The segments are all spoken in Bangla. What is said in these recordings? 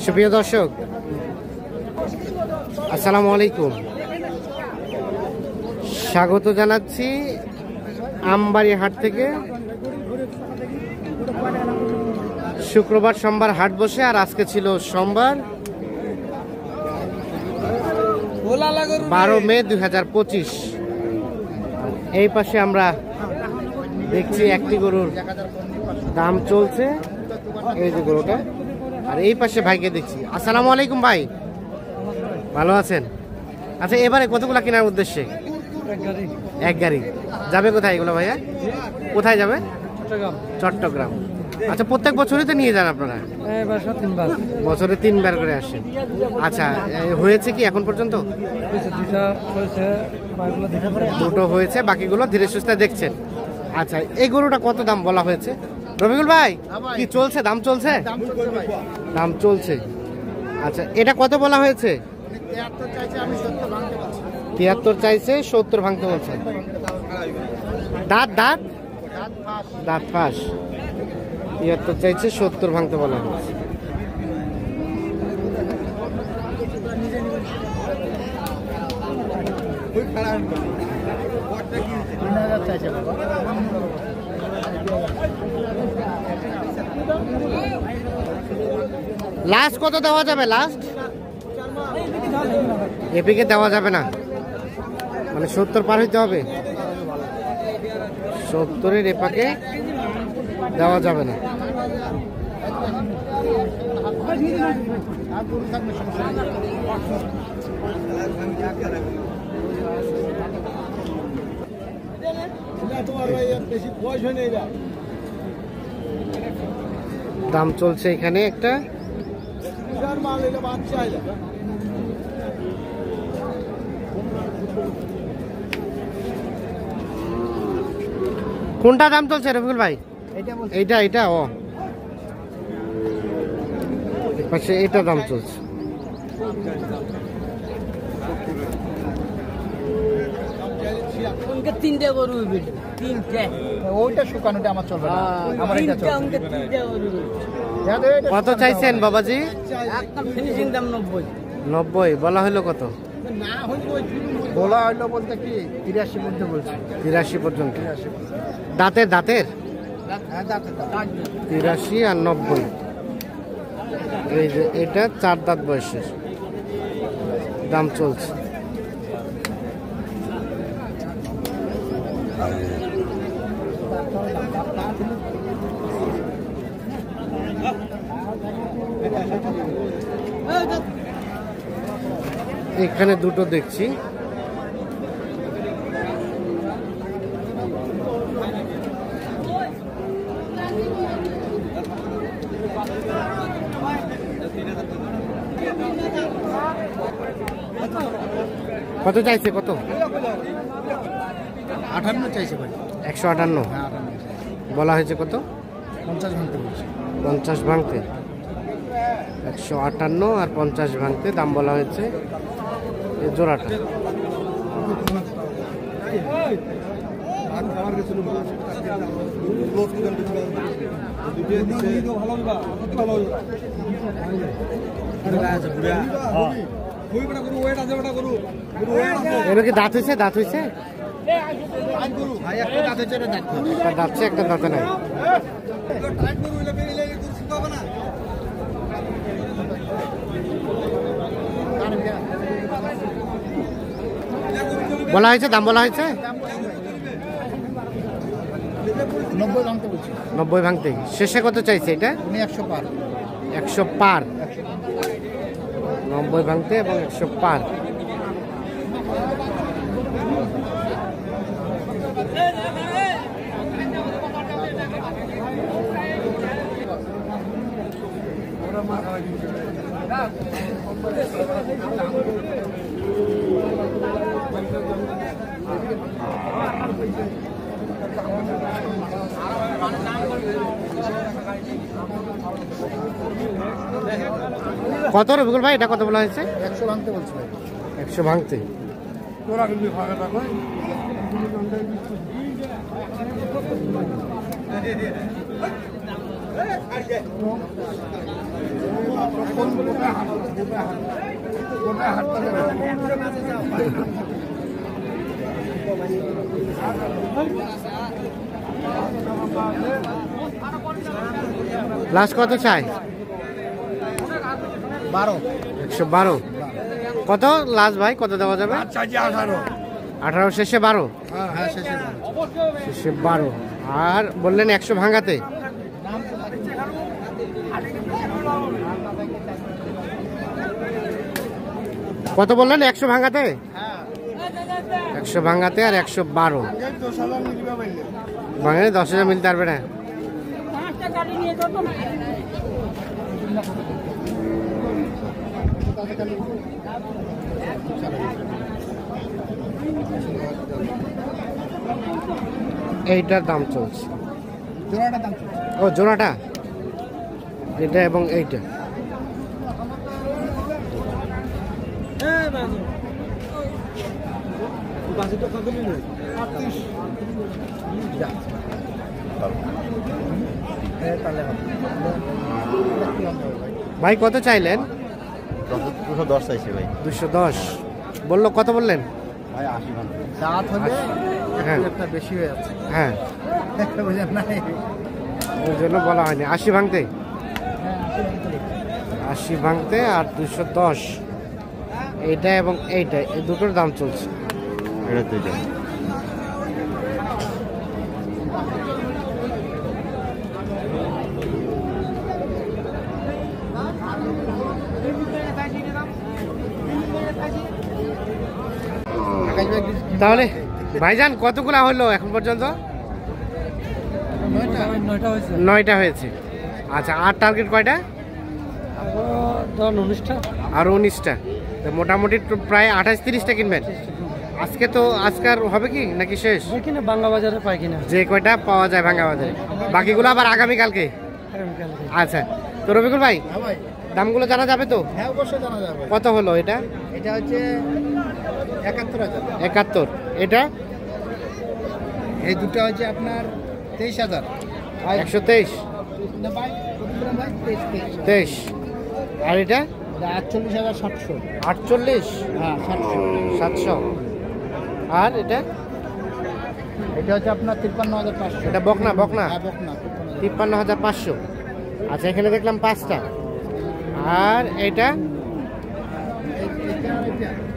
সুপ্রিয় দর্শক, আসসালামু আলাইকুম। স্বাগত জানাচ্ছি আমবাড়ি হাট থেকে। শুক্রবার সোমবার হাট বসে, আর আজকে ছিল সোমবার 12 মে 2025। এই পাশে আমরা দেখছি একটি গরুর দাম চলছে, এই যে গরুটা। আর এই পাশে ভাইকে দেখছি। আসসালামু আলাইকুম ভাই, ভালো আছেন? আচ্ছা, এবারে কতগুলা কেনার উদ্দেশ্যে? এক গাড়ি যাবে কোথায় এগুলো ভাইয়া? কোথায় যাবে? চট্টগ্রাম। আচ্ছা, প্রত্যেক বছরই তো নিয়ে যান আপনারা? বছরে 3 বার করে আসেন। আচ্ছা, হয়েছে কি এখন পর্যন্ত? দুটো হয়েছে, বাকিগুলো ধীরে সুস্থে দেখছেন। আচ্ছা, এই গরুটা কত দাম বলা হয়েছে রবিকুল ভাই? কি চলছে? দাম চলছে? দাম চলছে। আচ্ছা, এটা কত বলা হয়েছে? 73 চাইছে, 70 ভাঙতে বলছে। দাঁত দাঁত দাঁত ফাঁস। 73 চাইছে, 70 ভাঙতে বলা হয়েছে। লাস্ট কত দেওয়া যাবে? লাস্ট এপিকে দেওয়া যাবে না, মানে 70 পার হইতে হবে। 70-এর এপাকে দেওয়া যাবে না। দাম চলছে এখানে একটা। কোনটা দাম চলছে রবিকুল ভাই? এইটা এইটা ও পাশে এটা দাম চলছে। তিনটে গরু, তিনটে ওইটা শুকানোটা আমার চলবে না। আমার এটা চলবে। কত চাইছেন বাবাজি? একদম ফিনিশিং দাম 90। 90 বলা হলো? কত বলা হলো বলতে কি 83 পর্যন্ত বলছি। 83 পর্যন্ত। দাঁতের দাঁতের 83 আর 90। এই যে এটা 4 দাঁত বয়সের, দাম চলছে। এখানে দুটো দেখছি। কত চাইছে? কত? 58 চাইছে ভাই। 158 বলা হয়েছে। কত? 50 ভাঙতে বলছি। 50 ভাঙতে। 158 আর 50 ভাঙতে দাম বলা হয়েছে। এই জোড়াটা এর কি দাঁত হয়েছে? দাঁত হয়েছে? একটা দাঁতছে, একটা দাঁতে নাই। বলা হয়েছে, দাম বলা হয়েছে 90 ভাঙতে বলছি। 90 ভাঙতে। শেষে কত চাইছে এটা? 100 পার। 100 পার। 90 ভাঙতে এবং 100 পার। কত রবিকুল ভাই এটা কত বলা হয়েছে? 100 ভাঙতে বলছি ভাই। 100 ভাঙতে। লাস্ট কত চাই? 12। 112। কত লাস্ট ভাই, কত দেওয়া যাবে? 18 শেষে 12। হ্যাঁ শেষে শেষে 12। আর বললেন 100 ভাঙাতে। কত বললেন? 100 ভাঙাতে। 100 ভাঙাতে আর 112 ভাঙাতে 10,000 মিলতে পারবে না। এইটার দাম চলছে, ও জোড়াটা, এটা এবং এইটা। ভাই কত চাইলেন? 210 চাইছে ভাই। 210 বললো। কত বললেন ভাই? 80 ভাঙা দাঁত হলে একটা বেশি হয়ে যাচ্ছে। হ্যাঁ বুঝলেন না, ওই জন্য বলা হয়নি। 80 ভাঙতে, 80 ভাঙতে আর 210। এইটা এবং এইটা, এই দুটোর দাম চলছে। এটা দুইটা। তাহলে ভাইজান কতগুলা হলো এখন পর্যন্ত? 9টা হয়েছে। আচ্ছা, আর টার্গেট কয়টা? আর 19টা। তো মোটামুটি প্রায় 28-30টা কিনবেন আজকে। তো আজকার হবে কি নাকি শেষ? বাংলা বাজারে পাই কিনা, যে কয়টা পাওয়া যায় ভাঙ্গা বাজারে, বাকিগুলো আবার আগামীকালকে। আচ্ছা, তো রবিকুল ভাই দামগুলো জানা যাবে তো? হ্যাঁ অবশ্যই জানা যাবে। কত হলো এটা? এটা হচ্ছে 71,000। 71। এটা এই দুটো হচ্ছে আপনার 23,000। 123। 23। আর এটা 48,700। 48। হ্যাঁ 700। আর এটা এটা হচ্ছে আপনার 53,500। এটা বকনা, বকনা। হ্যাঁ বকনা 53,500। আচ্ছা, এখানে দেখলাম 5টা। আর এটা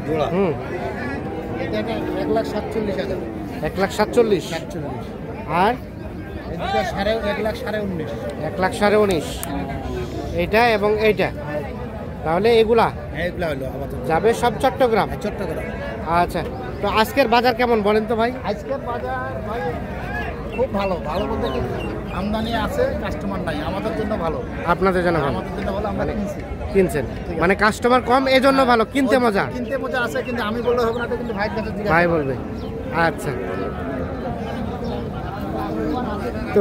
জোড়া। এটা 1,47,000। 1,47,000। আর এটা 1,19,500। 1,19,500। এইটা এবং এইটা। তাহলে এগুলা এইগুলা হলো আপাতত যাবে সব চট্টগ্রাম। চট্টগ্রাম। আচ্ছা, তো আজকের বাজার কেমন বলেন তো ভাই? আজকের বাজার ভাই খুব ভালো। ভালো বলতে কি, আমদানি আছে, কাস্টমার নাই। আমাদের জন্য ভালো। আপনাদের জন্য ভালো? আমাদের জন্য ভালো, আমরা কিনছি। কিনছেন মানে কাস্টমার কম, এজন্য ভালো, কিনতে মজা। কিনতে মজা আছে, কিন্তু আমি বললে হবে না, তো কিন্তু ভাইয়ের কাছে জিজ্ঞাসা ভাই বলবে। আচ্ছা, তো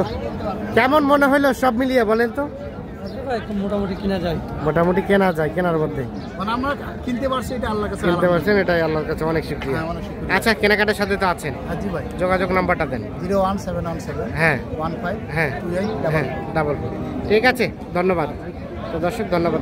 কেমন মনে হলো সব মিলিয়ে বলেন তো? মোটামুটি কিনা যায়। মোটামুটি কেনা যায়, কেনার মধ্যে মানে আমরা কিনতে পারছি, এটা আল্লাহর কাছে কিনতে পারছেন, এটাই আল্লাহর কাছে অনেক শুকরিয়া। হ্যাঁ, অনেক শুকরিয়া। আচ্ছা, কেনাকাটার সাথে তো আছেন, জি ভাই। যোগাযোগ নাম্বারটা দেন। 01717 হ্যাঁ 15 হ্যাঁ 28 হ্যাঁ, ডাবল। ঠিক আছে, ধন্যবাদ। তো দর্শক, ধন্যবাদ।